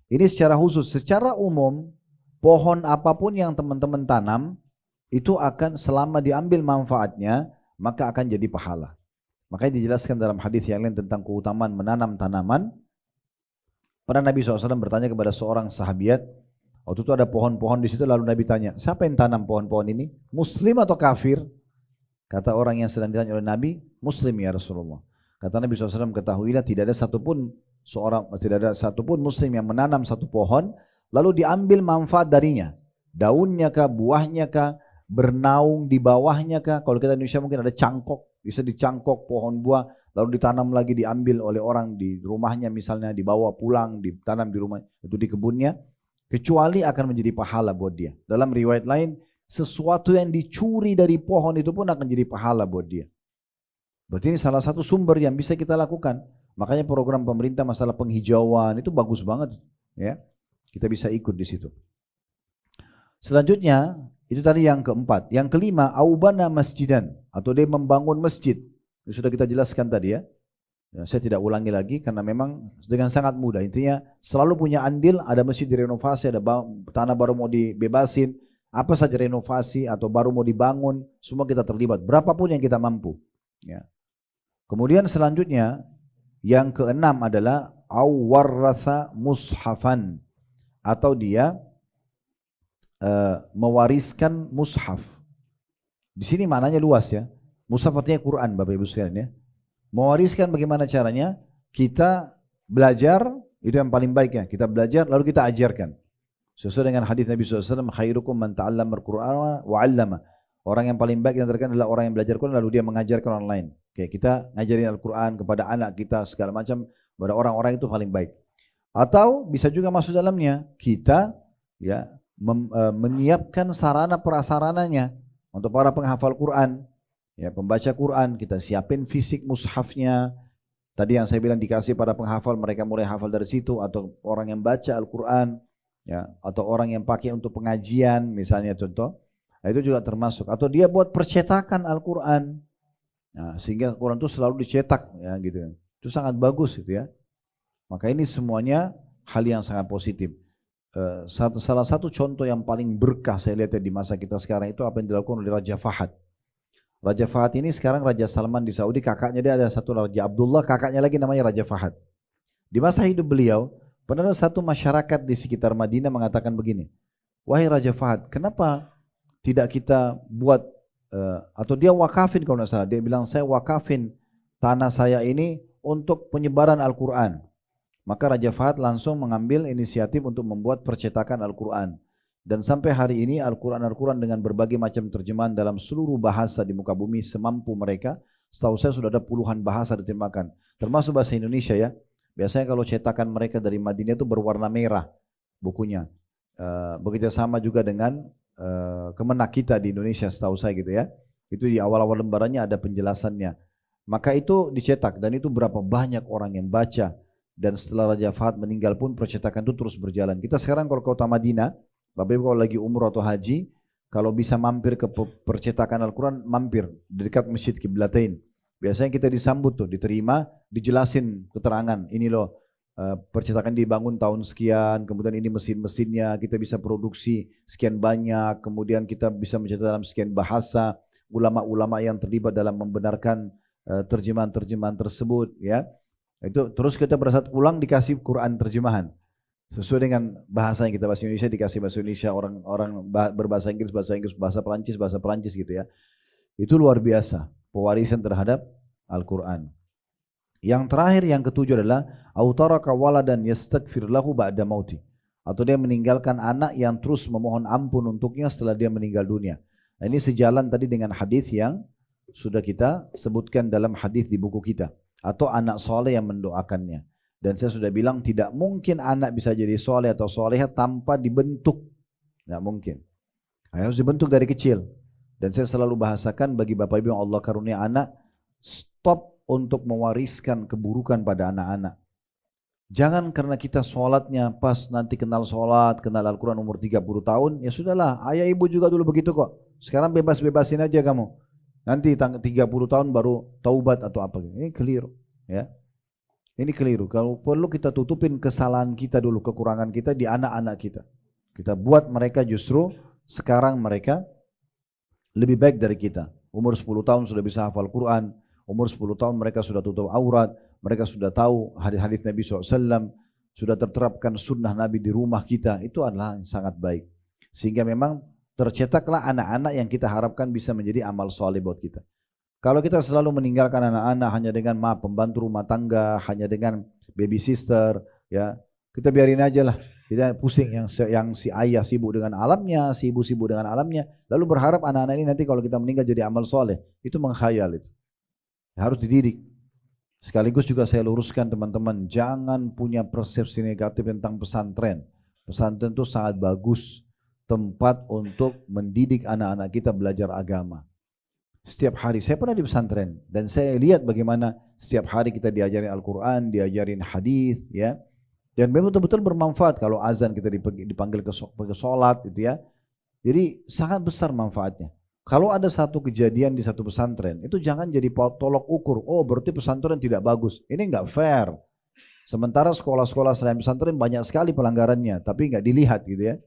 Ini secara khusus, secara umum pohon apapun yang teman-teman tanam itu akan selama diambil manfaatnya maka akan jadi pahala. Makanya dijelaskan dalam hadis yang lain tentang keutamaan menanam tanaman. Pernah Nabi SAW bertanya kepada seorang sahabiat, waktu itu ada pohon-pohon di situ, lalu Nabi tanya, siapa yang tanam pohon-pohon ini? Muslim atau kafir? Kata orang yang sedang ditanya oleh Nabi, Muslim ya Rasulullah. Kata Nabi SAW, ketahuilah tidak ada satupun Muslim yang menanam satu pohon, lalu diambil manfaat darinya. Daunnya kah, buahnya kah, bernaung di bawahnya kah. Kalau kita Indonesia mungkin ada cangkok, bisa dicangkok pohon buah, lalu ditanam lagi, diambil oleh orang di rumahnya misalnya, dibawa pulang, ditanam di rumah, itu di kebunnya. Kecuali akan menjadi pahala buat dia. Dalam riwayat lain, sesuatu yang dicuri dari pohon itu pun akan jadi pahala buat dia. Berarti ini salah satu sumber yang bisa kita lakukan. Makanya program pemerintah masalah penghijauan itu bagus banget, ya. Kita bisa ikut di situ. Selanjutnya, itu tadi yang keempat. Yang kelima, aubana masjidan, atau dia membangun masjid. Itu sudah kita jelaskan tadi ya. Saya tidak ulangi lagi karena memang dengan sangat mudah. Intinya selalu punya andil, ada masjid direnovasi, ada tanah baru mau dibebasin, apa saja renovasi atau baru mau dibangun, semua kita terlibat. Berapapun yang kita mampu. Ya. Kemudian selanjutnya yang keenam adalah awarratha mushafan, atau dia mewariskan mushaf. Di sini maknanya luas ya. Mushaf artinya Quran, Bapak Ibu sekalian ya. Mewariskan bagaimana caranya? Kita belajar, itu yang paling baik ya. Kita belajar lalu kita ajarkan. Sesuai dengan hadis Nabi SAW, khairukum man ta'allama al-Qur'ana wa 'allama. Orang yang paling baik yang terkenal adalah orang yang belajar Quran lalu dia mengajarkan orang lain. Oke, kita ngajarin Al-Quran kepada anak kita segala macam, kepada orang-orang itu paling baik. Atau bisa juga masuk dalamnya kita ya menyiapkan sarana prasarananya untuk para penghafal Quran. Ya, pembaca Quran, kita siapin fisik mushafnya. Tadi yang saya bilang dikasih pada penghafal, mereka mulai hafal dari situ, atau orang yang baca Al-Quran, ya, atau orang yang pakai untuk pengajian, misalnya contoh, nah, itu juga termasuk. Atau dia buat percetakan Al-Quran, nah, sehingga Al-Quran itu selalu dicetak, ya, gitu. Itu sangat bagus itu ya. Maka ini semuanya hal yang sangat positif. Salah satu contoh yang paling berkah saya lihat di masa kita sekarang itu apa yang dilakukan oleh Raja Fahad. Raja Fahad ini sekarang Raja Salman di Saudi, kakaknya dia ada satu Raja Abdullah, kakaknya lagi namanya Raja Fahad. Di masa hidup beliau, pernah satu masyarakat di sekitar Madinah mengatakan begini, wahai Raja Fahad, kenapa tidak kita buat, atau dia wakafin kalau tidak salah, dia bilang saya wakafin tanah saya ini untuk penyebaran Al-Quran. Maka Raja Fahad langsung mengambil inisiatif untuk membuat percetakan Al-Quran. Dan sampai hari ini Al-Quran dengan berbagai macam terjemahan dalam seluruh bahasa di muka bumi semampu mereka. Setahu saya sudah ada puluhan bahasa diterjemahkan, termasuk bahasa Indonesia ya. Biasanya kalau cetakan mereka dari Madinah itu berwarna merah bukunya. Begitu sama juga dengan Kemenak kita di Indonesia setahu saya gitu ya. Itu di awal-awal lembarannya ada penjelasannya. Maka itu dicetak dan itu berapa banyak orang yang baca. Dan setelah Raja Fahad meninggal pun percetakan itu terus berjalan. Kita sekarang kalau ke kota Madinah, Bapak Ibu kalau lagi umroh atau haji, kalau bisa mampir ke percetakan Al-Quran, mampir di dekat Masjid Qiblatain. Biasanya kita disambut tuh, diterima, dijelasin keterangan. Ini loh percetakan dibangun tahun sekian, kemudian ini mesin-mesinnya, kita bisa produksi sekian banyak, kemudian kita bisa mencetak dalam sekian bahasa, ulama-ulama yang terlibat dalam membenarkan terjemahan-terjemahan tersebut. Ya, itu terus kita pada saat pulang dikasih Quran terjemahan. Sesuai dengan bahasa yang kita bahasa Indonesia dikasih bahasa Indonesia, orang berbahasa Inggris, bahasa Perancis gitu ya. Itu luar biasa pewarisan terhadap Al-Quran. Yang terakhir yang ketujuh adalah autaraka waladan yastaghfir lahu ba'da mauti, atau dia meninggalkan anak yang terus memohon ampun untuknya setelah dia meninggal dunia. Nah, ini sejalan tadi dengan hadis yang sudah kita sebutkan dalam hadis di buku kita, atau anak soleh yang mendoakannya. Dan saya sudah bilang tidak mungkin anak bisa jadi soleh atau soleha tanpa dibentuk. Tidak mungkin. Harus dibentuk dari kecil. Dan saya selalu bahasakan bagi Bapak Ibu yang Allah karunia anak, stop untuk mewariskan keburukan pada anak-anak. Jangan karena kita sholatnya pas nanti kenal sholat, kenal Al-Quran umur 30 tahun, ya sudahlah, ayah ibu juga dulu begitu kok. Sekarang bebas-bebasin aja kamu. Nanti 30 tahun baru taubat atau apa. Ini keliru. Ya. Ini keliru. Kalau perlu kita tutupin kesalahan kita dulu, kekurangan kita di anak-anak kita. Kita buat mereka justru sekarang mereka lebih baik dari kita. Umur 10 tahun sudah bisa hafal Quran. Umur 10 tahun mereka sudah tutup aurat. Mereka sudah tahu hadis-hadis Nabi SAW. Sudah terterapkan sunnah Nabi di rumah kita. Itu adalah sangat baik. Sehingga memang tercetaklah anak-anak yang kita harapkan bisa menjadi amal soleh buat kita. Kalau kita selalu meninggalkan anak-anak hanya dengan pembantu rumah tangga, hanya dengan baby sister, ya kita biarin aja lah. Kita pusing yang si ayah sibuk dengan alamnya, si ibu sibuk dengan alamnya, lalu berharap anak-anak ini nanti kalau kita meninggal jadi amal soleh, itu menghayal itu. Harus dididik. Sekaligus juga saya luruskan teman-teman, jangan punya persepsi negatif tentang pesantren. Pesantren itu sangat bagus tempat untuk mendidik anak-anak kita belajar agama. Setiap hari, saya pernah di pesantren dan saya lihat bagaimana setiap hari kita diajarin Al-Quran, diajarin hadis, ya. Dan memang betul-betul bermanfaat kalau azan kita dipanggil ke sholat, gitu ya. Jadi sangat besar manfaatnya. Kalau ada satu kejadian di satu pesantren, itu jangan jadi tolok ukur. Oh, berarti pesantren tidak bagus. Ini enggak fair. Sementara sekolah-sekolah selain pesantren banyak sekali pelanggarannya, tapi enggak dilihat, gitu ya.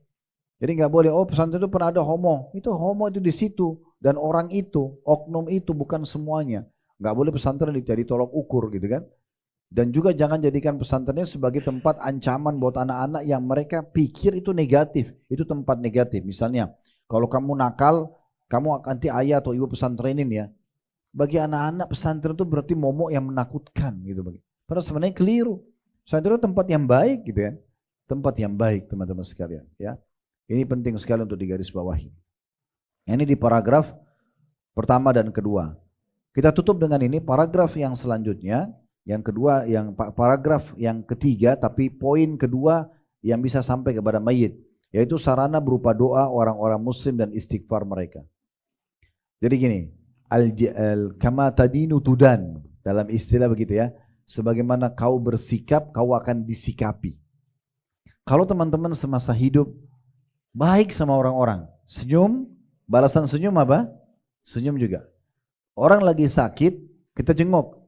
Jadi enggak boleh, oh pesantren itu pernah ada homo. Itu homo itu di situ. Dan orang itu, oknum itu bukan semuanya. Enggak boleh pesantren jadi tolok ukur, gitu kan. Dan juga jangan jadikan pesantrennya sebagai tempat ancaman buat anak-anak yang mereka pikir itu negatif. Itu tempat negatif. Misalnya, kalau kamu nakal, kamu nanti ayah atau ibu pesantrenin ya. Bagi anak-anak pesantren itu berarti momok yang menakutkan gitu. Padahal sebenarnya keliru. Pesantren itu tempat yang baik gitu ya. Tempat yang baik teman-teman sekalian ya. Ini penting sekali untuk digarisbawahi. Ini di paragraf pertama dan kedua. Kita tutup dengan ini paragraf yang selanjutnya. Yang kedua, yang paragraf yang ketiga, tapi poin kedua yang bisa sampai kepada mayit, yaitu sarana berupa doa orang-orang muslim dan istighfar mereka. Jadi gini, kama tadinu tudan, dalam istilah begitu ya, sebagaimana kau bersikap, kau akan disikapi. Kalau teman-teman semasa hidup baik sama orang-orang, senyum, balasan senyum apa? Senyum juga. Orang lagi sakit, kita jenguk.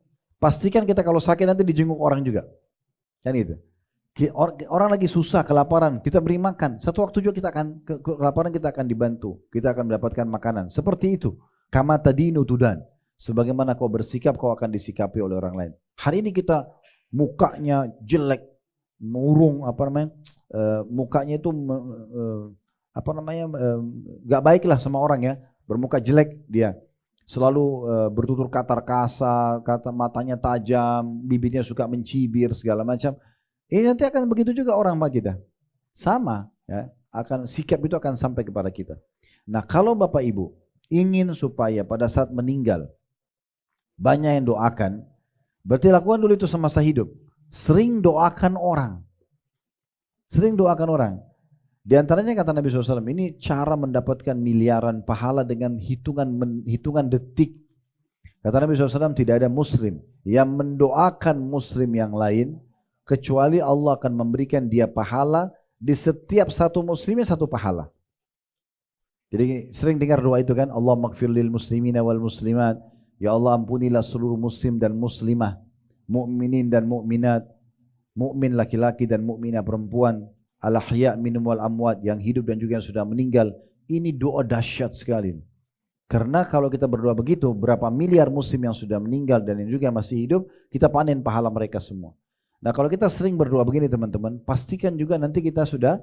Pastikan kita kalau sakit nanti dijenguk orang juga. Kan itu. Orang lagi susah, kelaparan, kita beri makan. Satu waktu juga kita akan kelaparan, kita akan dibantu. Kita akan mendapatkan makanan. Seperti itu. Kama tadinu tudan. Sebagaimana kau bersikap, kau akan disikapi oleh orang lain. Hari ini kita mukanya jelek, murung, mukanya itu gak baik lah sama orang ya. Bermuka jelek dia. Selalu bertutur kata kasar, kata matanya tajam, bibirnya suka mencibir segala macam. Ini nanti akan begitu juga orang sama kita. Sama ya, sikap itu akan sampai kepada kita. Nah, kalau Bapak Ibu ingin supaya pada saat meninggal banyak yang doakan, berarti lakukan dulu itu semasa hidup. Sering doakan orang. Sering doakan orang. Di antaranya kata Nabi SAW, ini cara mendapatkan miliaran pahala dengan hitungan detik. Kata Nabi SAW, tidak ada muslim yang mendoakan muslim yang lain, kecuali Allah akan memberikan dia pahala, di setiap satu muslimnya satu pahala. Jadi sering dengar doa itu kan, Allah maghfir lil muslimina wal muslimat, ya Allah ampunilah seluruh muslim dan muslimah, mukminin dan mukminat, mukmin laki-laki dan mukminah perempuan, al-ahya minhum wal amwat, yang hidup dan juga yang sudah meninggal. Ini doa dahsyat sekali. Karena kalau kita berdoa begitu, berapa miliar muslim yang sudah meninggal dan yang juga masih hidup, kita panen pahala mereka semua. Nah, kalau kita sering berdoa begini teman-teman, pastikan juga nanti kita sudah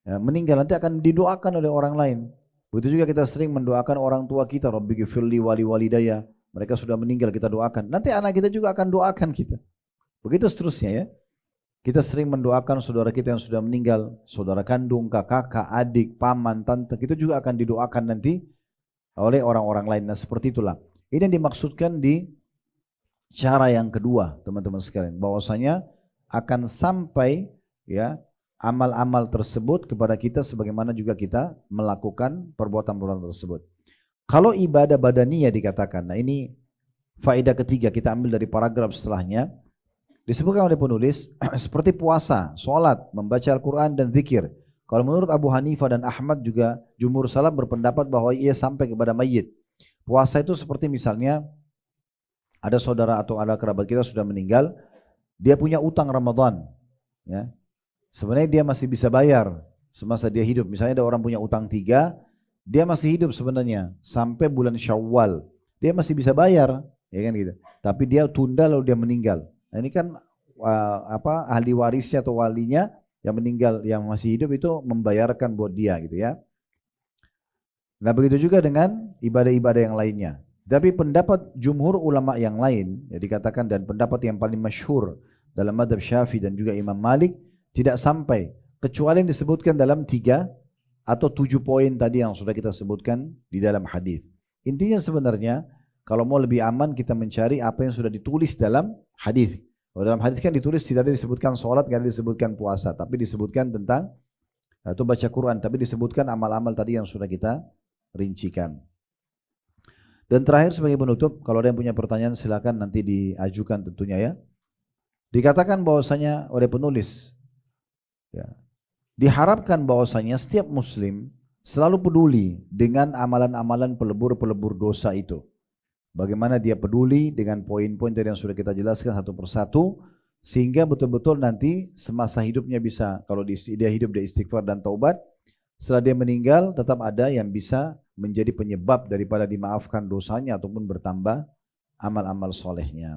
meninggal, nanti akan didoakan oleh orang lain. Begitu juga kita sering mendoakan orang tua kita, Rabbi ghfirli wali walidayya, mereka sudah meninggal, kita doakan. Nanti anak kita juga akan doakan kita. Begitu seterusnya ya. Kita sering mendoakan saudara kita yang sudah meninggal, saudara kandung, kakak, adik, paman, tante, kita juga akan didoakan nanti oleh orang-orang lain. Nah, seperti itulah. Ini yang dimaksudkan di cara yang kedua, teman-teman sekalian, bahwasanya akan sampai ya amal-amal tersebut kepada kita sebagaimana juga kita melakukan perbuatan-perbuatan tersebut. Kalau ibadah badaniyah dikatakan, nah ini faedah ketiga kita ambil dari paragraf setelahnya. Disebutkan oleh penulis seperti puasa, sholat, membaca Al-Quran dan zikir. Kalau menurut Abu Hanifah dan Ahmad juga jumhur salaf berpendapat bahwa ia sampai kepada mayit. Puasa itu seperti misalnya ada saudara atau ada kerabat kita sudah meninggal, dia punya utang Ramadan, ya. Sebenarnya dia masih bisa bayar semasa dia hidup. Misalnya ada orang punya utang 3, dia masih hidup sebenarnya sampai bulan Syawal, dia masih bisa bayar, ya kan gitu. Tapi dia tunda lalu dia meninggal. Nah, ini kan ahli warisnya atau walinya yang meninggal yang masih hidup itu membayarkan buat dia gitu ya. Nah, begitu juga dengan ibadah-ibadah yang lainnya. Tapi pendapat jumhur ulama yang lain, ya dikatakan dan pendapat yang paling masyhur dalam madhab Syafi'i dan juga Imam Malik, tidak sampai kecuali yang disebutkan dalam 3 atau 7 poin tadi yang sudah kita sebutkan di dalam hadis. Intinya sebenarnya kalau mau lebih aman kita mencari apa yang sudah ditulis dalam hadis. Kalau dalam hadis kan ditulis tidak ada disebutkan sholat, tidak ada disebutkan puasa, tapi disebutkan tentang atau baca Quran, tapi disebutkan amal-amal tadi yang sudah kita rincikan. Dan terakhir sebagai penutup, kalau ada yang punya pertanyaan silakan nanti diajukan tentunya ya. Dikatakan bahwasanya oleh penulis, ya, diharapkan bahwasanya setiap muslim selalu peduli dengan amalan-amalan pelebur-pelebur dosa itu. Bagaimana dia peduli dengan poin-poin tadi yang sudah kita jelaskan satu persatu, sehingga betul-betul nanti semasa hidupnya bisa, kalau dia hidup dia istighfar dan taubat, setelah dia meninggal tetap ada yang bisa menjadi penyebab daripada dimaafkan dosanya ataupun bertambah amal-amal solehnya.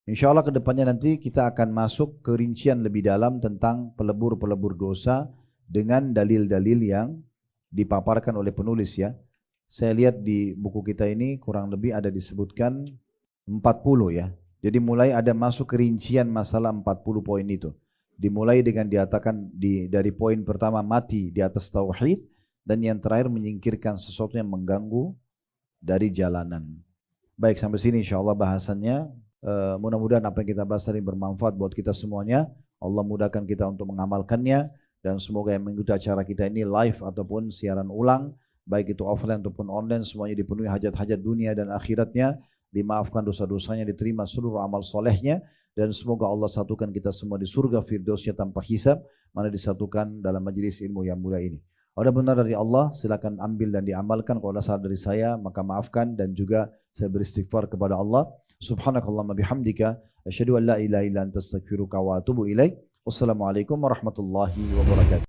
Insya Allah kedepannya nanti kita akan masuk ke rincian lebih dalam tentang pelebur-pelebur dosa dengan dalil-dalil yang dipaparkan oleh penulis ya. Saya lihat di buku kita ini kurang lebih ada disebutkan 40 ya. Jadi mulai ada masuk ke rincian masalah 40 poin itu. Dimulai dengan diatakan dari poin pertama mati di atas tauhid, dan yang terakhir menyingkirkan sesuatu yang mengganggu dari jalanan. Baik, sampai sini insya Allah bahasannya. Mudah-mudahan apa yang kita bahas tadi bermanfaat buat kita semuanya. Allah mudahkan kita untuk mengamalkannya, dan semoga yang mengikuti acara kita ini live ataupun siaran ulang, baik itu offline ataupun online, semuanya dipenuhi hajat-hajat dunia dan akhiratnya, dimaafkan dosa-dosanya, diterima seluruh amal solehnya, dan semoga Allah satukan kita semua di surga firdausnya tanpa hisab, mana disatukan dalam majelis ilmu yang mulia ini. Ada benar dari Allah, silakan ambil dan diamalkan. Kalau ada salah dari saya, maka maafkan, dan juga saya beristighfar kepada Allah. Subhanakallahumma bihamdika, asyhadu an la ilaha illa anta astaghfiruka wa atubu ilaik. Wassalamualaikum warahmatullahi wabarakatuh.